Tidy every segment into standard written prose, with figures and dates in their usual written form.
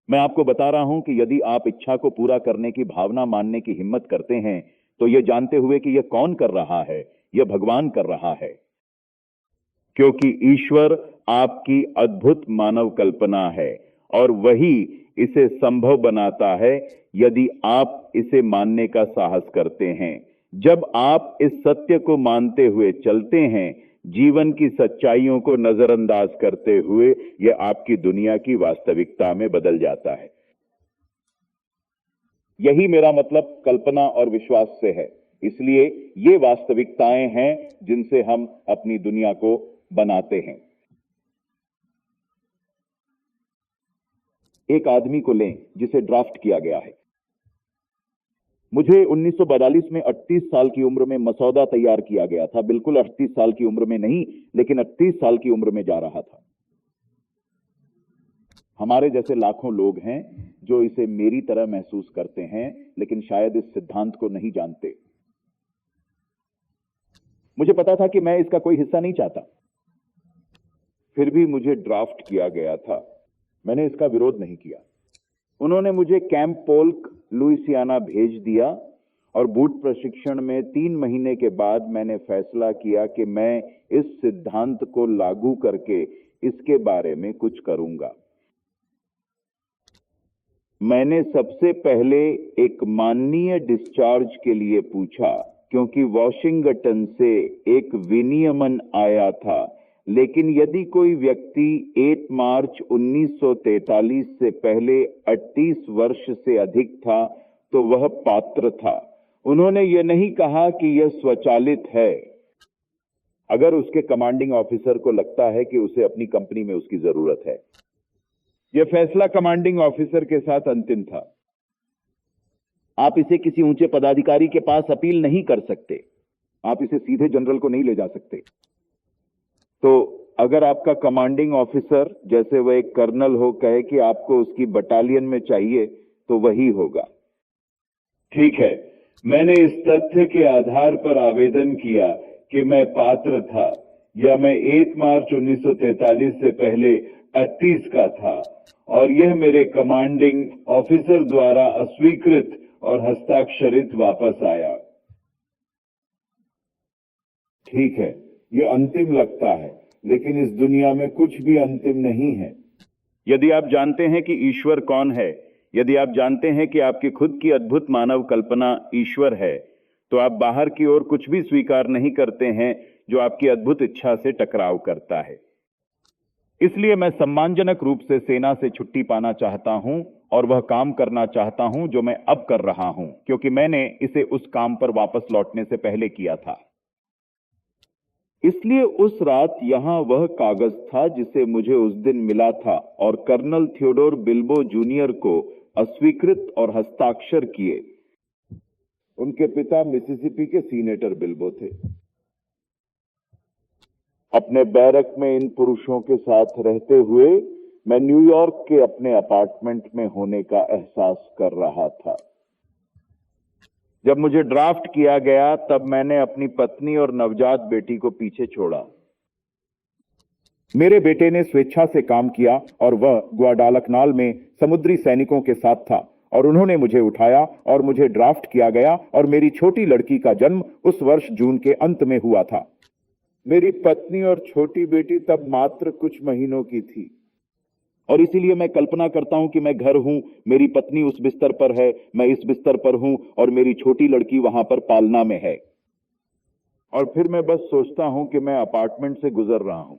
मैं आपको बता रहा हूं कि यदि आप इच्छा को पूरा करने की भावना मानने की हिम्मत करते हैं तो यह जानते हुए कि यह कौन कर रहा है, यह भगवान कर रहा है, क्योंकि ईश्वर आपकी अद्भुत मानव कल्पना है और वही इसे संभव बनाता है यदि आप इसे मानने का साहस करते हैं। जब आप इस सत्य को मानते हुए चलते हैं, जीवन की सच्चाइयों को नजरअंदाज करते हुए, यह आपकी दुनिया की वास्तविकता में बदल जाता है। यही मेरा मतलब कल्पना और विश्वास से है। इसलिए ये वास्तविकताएं हैं जिनसे हम अपनी दुनिया को बनाते हैं। एक आदमी को लें जिसे ड्राफ्ट किया गया है। मुझे 1942 में 38 साल की उम्र में मसौदा तैयार किया गया था। बिल्कुल 38 साल की उम्र में नहीं, लेकिन 38 साल की उम्र में जा रहा था। हमारे जैसे लाखों लोग हैं जो इसे मेरी तरह महसूस करते हैं, लेकिन शायद इस सिद्धांत को नहीं जानते। मुझे पता था कि मैं इसका कोई हिस्सा नहीं चाहता, फिर भी मुझे ड्राफ्ट किया गया था। मैंने इसका विरोध नहीं किया। उन्होंने मुझे कैंप पोल्क, लुइसियाना भेज दिया और बूट प्रशिक्षण में 3 महीने के बाद मैंने फैसला किया कि मैं इस सिद्धांत को लागू करके इसके बारे में कुछ करूंगा। मैंने सबसे पहले एक माननीय डिस्चार्ज के लिए पूछा, क्योंकि वॉशिंगटन से एक विनियमन आया था, लेकिन यदि कोई व्यक्ति 8 मार्च 1943 से पहले 38 वर्ष से अधिक था तो वह पात्र था। उन्होंने यह नहीं कहा कि यह स्वचालित है। अगर उसके कमांडिंग ऑफिसर को लगता है कि उसे अपनी कंपनी में उसकी जरूरत है। यह फैसला कमांडिंग ऑफिसर के साथ अंतिम था। आप इसे किसी ऊंचे पदाधिकारी के पास अपील नहीं कर सकते। आप इसे सीधे जनरल को नहीं ले जा सकते। तो अगर आपका कमांडिंग ऑफिसर, जैसे वह एक कर्नल हो, कहे कि आपको उसकी बटालियन में चाहिए, तो वही होगा। ठीक है, मैंने इस तथ्य के आधार पर आवेदन किया कि मैं पात्र था या मैं 1 मार्च 1943 से पहले 38 का था, और यह मेरे कमांडिंग ऑफिसर द्वारा अस्वीकृत और हस्ताक्षरित वापस आया। ठीक है, यह अंतिम लगता है, लेकिन इस दुनिया में कुछ भी अंतिम नहीं है। यदि आप जानते हैं कि ईश्वर कौन है, यदि आप जानते हैं कि आपकी खुद की अद्भुत मानव कल्पना ईश्वर है, तो आप बाहर की ओर कुछ भी स्वीकार नहीं करते हैं जो आपकी अद्भुत इच्छा से टकराव करता है। इसलिए मैं सम्मानजनक रूप से सेना से छुट्टी पाना चाहता हूं और वह काम करना चाहता हूं जो मैं अब कर रहा हूं, क्योंकि मैंने इसे उस काम पर वापस लौटने से पहले किया था। इसलिए उस रात यहां वह कागज था जिसे मुझे उस दिन मिला था और कर्नल थियोडोर बिल्बो जूनियर को अस्वीकृत और हस्ताक्षर किए। उनके पिता मिसिसिपी के सीनेटर बिल्बो थे। अपने बैरक में इन पुरुषों के साथ रहते हुए मैं न्यूयॉर्क के अपने अपार्टमेंट में होने का एहसास कर रहा था। जब मुझे ड्राफ्ट किया गया तब मैंने अपनी पत्नी और नवजात बेटी को पीछे छोड़ा। मेरे बेटे ने स्वेच्छा से काम किया और वह ग्वाडालकनाल में समुद्री सैनिकों के साथ था और उन्होंने मुझे उठाया और मुझे ड्राफ्ट किया गया और मेरी छोटी लड़की का जन्म उस वर्ष जून के अंत में हुआ था। मेरी पत्नी और छोटी बेटी तब मात्र कुछ महीनों की थी और इसीलिए मैं कल्पना करता हूं कि मैं घर हूं, मेरी पत्नी उस बिस्तर पर है, मैं इस बिस्तर पर हूं और मेरी छोटी लड़की वहां पर पालना में है। और फिर मैं बस सोचता हूं कि मैं अपार्टमेंट से गुजर रहा हूं।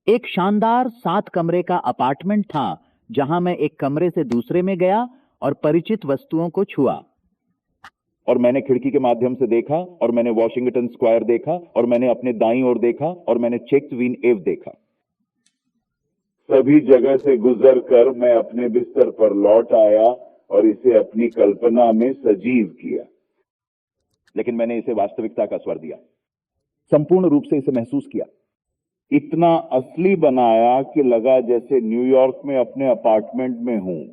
एक शानदार 7 कमरे का अपार्टमेंट था जहां मैं एक कमरे से दूसरे में गया और परिचित वस्तुओं को छुआ। और मैंने खिड़की के माध्यम से देखा और मैंने वॉशिंगटन स्क्वायर देखा और मैंने अपने दाईं ओर देखा और मैंने चेक्सवीन एव देखा। सभी जगह से गुजर कर मैं अपने बिस्तर पर लौट आया और इसे अपनी कल्पना में सजीव किया। लेकिन मैंने इसे वास्तविकता का स्वर दिया, संपूर्ण रूप से इसे महसूस किया, इतना असली बनाया कि लगा जैसे न्यूयॉर्क में अपने अपार्टमेंट में हूं।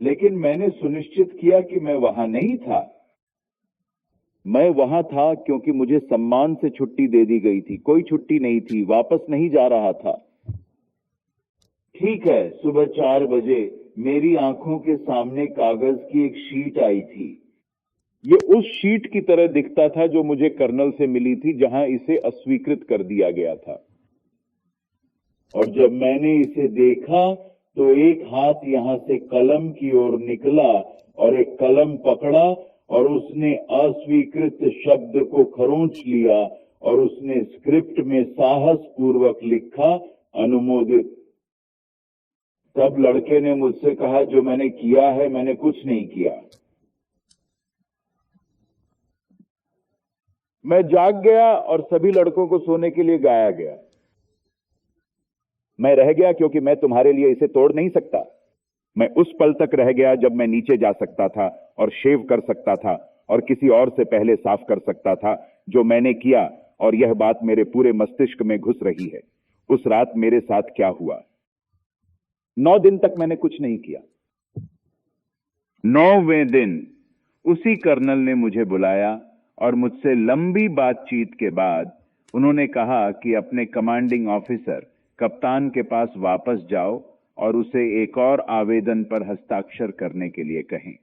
लेकिन मैंने सुनिश्चित किया कि मैं वहां नहीं था। मैं वहां था क्योंकि मुझे सम्मान से छुट्टी दे दी गई थी। कोई छुट्टी नहीं थी, वापस नहीं जा रहा था। ठीक है, सुबह 4 बजे मेरी आंखों के सामने कागज की एक शीट आई थी। ये उस शीट की तरह दिखता था जो मुझे कर्नल से मिली थी, जहां इसे अस्वीकृत कर दिया गया था। और जब मैंने इसे देखा तो एक हाथ यहां से कलम की ओर निकला और एक कलम पकड़ा और उसने अस्वीकृत शब्द को खरोंच लिया और उसने स्क्रिप्ट में साहस पूर्वक लिखा, अनुमोदित। तब लड़के ने मुझसे कहा, जो मैंने किया है मैंने कुछ नहीं किया। मैं जाग गया और सभी लड़कों को सोने के लिए गाया गया। मैं रह गया क्योंकि मैं तुम्हारे लिए इसे तोड़ नहीं सकता। मैं उस पल तक रह गया जब मैं नीचे जा सकता था और शेव कर सकता था और किसी और से पहले साफ कर सकता था जो मैंने किया, और यह बात मेरे पूरे मस्तिष्क में घुस रही है। उस रात मेरे साथ क्या हुआ? 9 दिन तक मैंने कुछ नहीं किया। 9वें दिन उसी कर्नल ने मुझे बुलाया और मुझसे लंबी बातचीत के बाद उन्होंने कहा कि अपने कमांडिंग ऑफिसर कप्तान के पास वापस जाओ और उसे एक और आवेदन पर हस्ताक्षर करने के लिए कहें।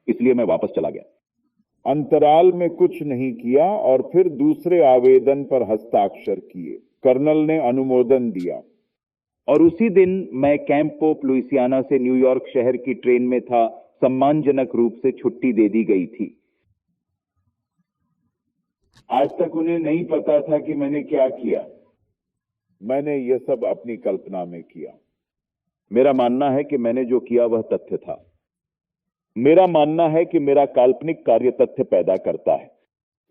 इसलिए मैं वापस चला गया। अंतराल में कुछ नहीं किया और फिर दूसरे आवेदन पर हस्ताक्षर किए। कर्नल ने अनुमोदन दिया और उसी दिन मैं कैंप पोप लुइसियाना से न्यूयॉर्क शहर की ट्रेन में था। सम्मानजनक रूप से छुट्टी दे दी गई थी। आज तक उन्हें नहीं पता था कि मैंने क्या किया। मैंने यह सब अपनी कल्पना में किया। मेरा मानना है कि मैंने जो किया वह तथ्य था। मेरा मानना है कि मेरा काल्पनिक कार्य तथ्य पैदा करता है।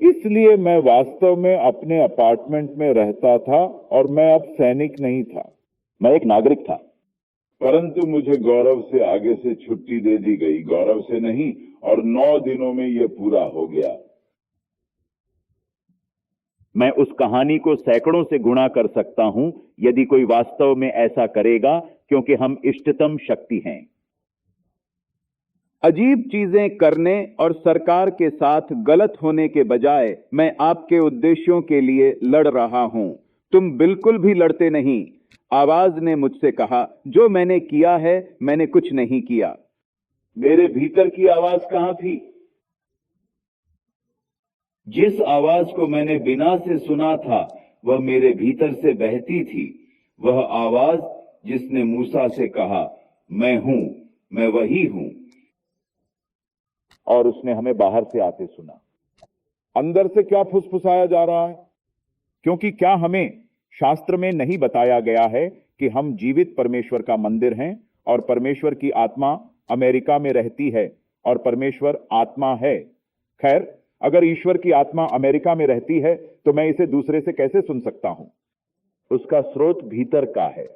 इसलिए मैं वास्तव में अपने अपार्टमेंट में रहता था और मैं अब सैनिक नहीं था, मैं एक नागरिक था। परंतु मुझे गौरव से आगे से छुट्टी दे दी गई। गौरव से नहीं, और 9 दिनों में यह पूरा हो गया। मैं उस कहानी को सैकड़ों से गुणा कर सकता हूं यदि कोई वास्तव में ऐसा करेगा, क्योंकि हम इष्टतम शक्ति हैं। अजीब चीजें करने और सरकार के साथ गलत होने के बजाय मैं आपके उद्देश्यों के लिए लड़ रहा हूं। तुम बिल्कुल भी लड़ते नहीं। आवाज ने मुझसे कहा, जो मैंने किया है मैंने कुछ नहीं किया। मेरे भीतर की आवाज कहां थी? जिस आवाज को मैंने बिना से सुना था वह मेरे भीतर से बहती थी। वह आवाज जिसने मूसा से कहा, मैं हूं, मैं वही हूं। और उसने हमें बाहर से आते सुना। अंदर से क्या फुसफुसाया जा रहा है? क्योंकि क्या हमें शास्त्र में नहीं बताया गया है कि हम जीवित परमेश्वर का मंदिर हैं और परमेश्वर की आत्मा अमेरिका में रहती है और परमेश्वर आत्मा है? खैर, अगर ईश्वर की आत्मा अमेरिका में रहती है तो मैं इसे दूसरे से कैसे सुन सकता हूं? उसका स्रोत भीतर का है।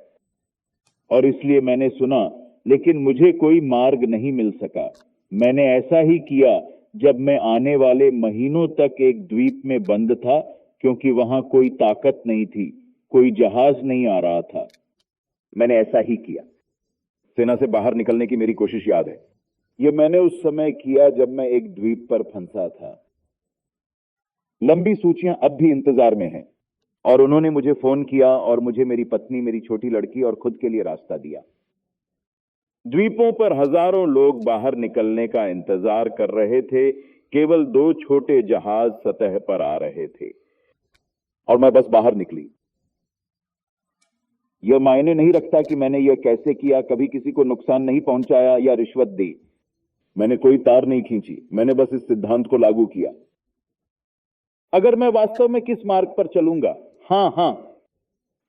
और इसलिए मैंने सुना, लेकिन मुझे कोई मार्ग नहीं मिल सका। मैंने ऐसा ही किया जब मैं आने वाले महीनों तक एक द्वीप में बंद था, क्योंकि वहां कोई ताकत नहीं थी, कोई जहाज नहीं आ रहा था। मैंने ऐसा ही किया। सेना से बाहर निकलने की मेरी कोशिश याद है। यह मैंने उस समय किया जब मैं एक द्वीप पर फंसा था। लंबी सूचियां अब भी इंतजार में हैं। और उन्होंने मुझे फोन किया और मुझे मेरी पत्नी, मेरी छोटी लड़की और खुद के लिए रास्ता दिया। द्वीपों पर हजारों लोग बाहर निकलने का इंतजार कर रहे थे। केवल 2 छोटे जहाज सतह पर आ रहे थे और मैं बस बाहर निकली। यह मायने नहीं रखता कि मैंने यह कैसे किया। कभी किसी को नुकसान नहीं पहुंचाया या रिश्वत दी। मैंने कोई तार नहीं खींची। मैंने बस इस सिद्धांत को लागू किया। अगर मैं वास्तव में किस मार्ग पर चलूंगा? हां,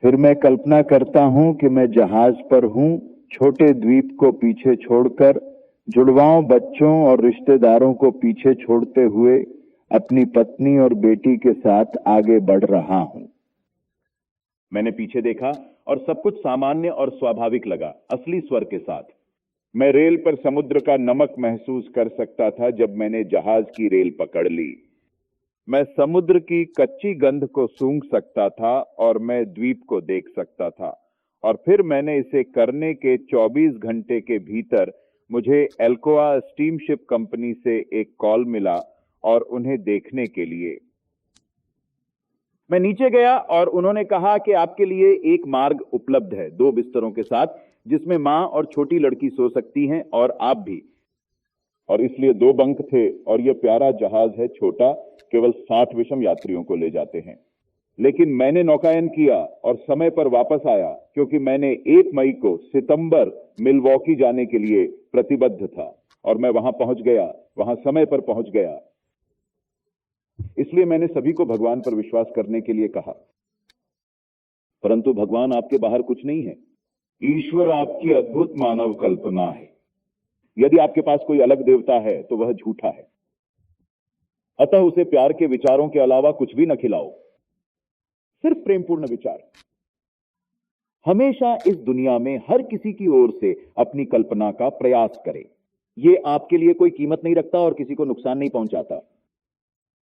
फिर मैं कल्पना करता हूं कि मैं जहाज पर हूं, छोटे द्वीप को पीछे छोड़कर, जुड़वाओं बच्चों और रिश्तेदारों को पीछे छोड़ते हुए अपनी पत्नी और बेटी के साथ आगे बढ़ रहा हूं। मैंने पीछे देखा और सब कुछ सामान्य और स्वाभाविक लगा, असली स्वर के साथ। मैं रेल पर समुद्र का नमक महसूस कर सकता था जब मैंने जहाज की रेल पकड़ ली। मैं समुद्र की कच्ची गंध को सूंघ सकता था और मैं द्वीप को देख सकता था। और फिर मैंने इसे करने के 24 घंटे के भीतर मुझे एल्कोआ स्टीमशिप कंपनी से एक कॉल मिला और उन्हें देखने के लिए। मैं नीचे गया और उन्होंने कहा कि आपके लिए एक मार्ग उपलब्ध है, 2 बिस्तरों के साथ, जिसमें मां और छोटी लड़की सो सकती हैं और आप भी। और इसलिए 2 बंक थे और यह प्यारा जहाज है छोटा, केवल 60 विषम यात्रियों को ले जाते हैं। लेकिन मैंने नौकायन किया और समय पर वापस आया, क्योंकि मैंने 1 मई को सितंबर मिलवॉकी जाने के लिए प्रतिबद्ध था और मैं वहां पहुंच गया, वहां समय पर पहुंच गया। इसलिए मैंने सभी को भगवान पर विश्वास करने के लिए कहा। परंतु भगवान आपके बाहर कुछ नहीं है। ईश्वर आपकी अद्भुत मानव कल्पना है। यदि आपके पास कोई अलग देवता है तो वह झूठा है। अतः उसे प्यार के विचारों के अलावा कुछ भी न खिलाओ, सिर्फ प्रेमपूर्ण विचार। हमेशा इस दुनिया में हर किसी की ओर से अपनी कल्पना का प्रयास करें। ये आपके लिए कोई कीमत नहीं रखता और किसी को नुकसान नहीं पहुंचाता।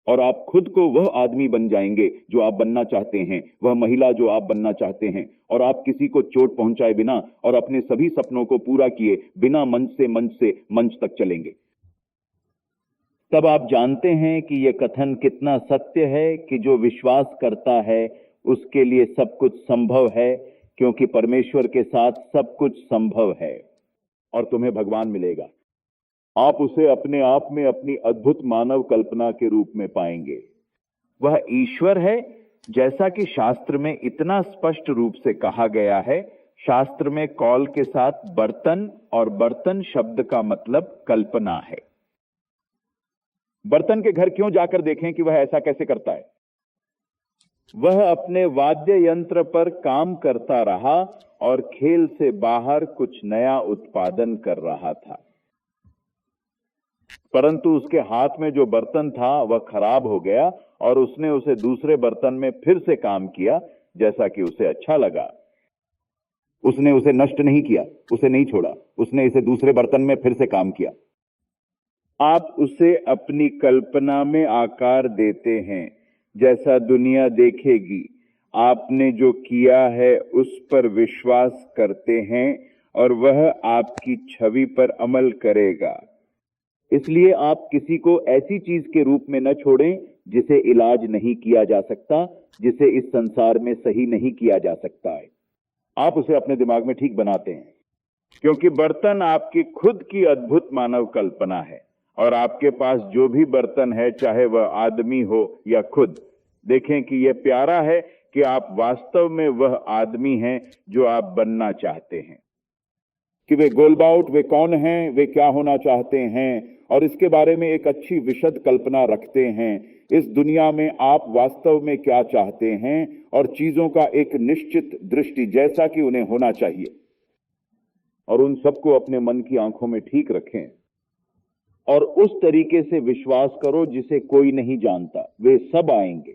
और आप खुद को वह आदमी बन जाएंगे जो आप बनना चाहते हैं, वह महिला जो आप बनना चाहते हैं, और आप किसी को चोट पहुंचाए बिना और अपने सभी सपनों को पूरा किए बिना मंच से मंच तक चलेंगे। तब आप जानते हैं कि यह कथन कितना सत्य है कि जो विश्वास करता है उसके लिए सब कुछ संभव है, क्योंकि परमेश्वर के साथ सब कुछ संभव है और तुम्हें भगवान मिलेगा। आप उसे अपने आप में अपनी अद्भुत मानव कल्पना के रूप में पाएंगे। वह ईश्वर है, जैसा कि शास्त्र में इतना स्पष्ट रूप से कहा गया है। शास्त्र में कॉल के साथ बर्तन, और बर्तन शब्द का मतलब कल्पना है। बर्तन के घर क्यों जाकर देखें कि वह ऐसा कैसे करता है। वह अपने वाद्य यंत्र पर काम करता रहा और खेल से बाहर कुछ नया उत्पादन कर रहा था। परंतु उसके हाथ में जो बर्तन था वह खराब हो गया और उसने उसे दूसरे बर्तन में फिर से काम किया जैसा कि उसे अच्छा लगा। उसने उसे नष्ट नहीं किया, उसे नहीं छोड़ा, उसने इसे दूसरे बर्तन में फिर से काम किया। आप उसे अपनी कल्पना में आकार देते हैं, जैसा दुनिया देखेगी। आपने जो किया है उस पर विश्वास करते हैं और वह आपकी छवि पर अमल करेगा। इसलिए आप किसी को ऐसी चीज के रूप में न छोड़ें जिसे इलाज नहीं किया जा सकता, जिसे इस संसार में सही नहीं किया जा सकता है। आप उसे अपने दिमाग में ठीक बनाते हैं, क्योंकि बर्तन आपकी खुद की अद्भुत मानव कल्पना है। और आपके पास जो भी बर्तन है, चाहे वह आदमी हो या खुद, देखें कि यह प्यारा है कि आप वास्तव में वह आदमी हैं जो आप बनना चाहते हैं। कि वे गोलबाउट, वे कौन हैं, वे क्या होना चाहते हैं, और इसके बारे में एक अच्छी विशद कल्पना रखते हैं। इस दुनिया में आप वास्तव में क्या चाहते हैं और चीजों का एक निश्चित दृष्टि जैसा कि उन्हें होना चाहिए। और उन सबको अपने मन की आंखों में ठीक रखें और उस तरीके से विश्वास करो जिसे कोई नहीं जानता। वे सब आएंगे।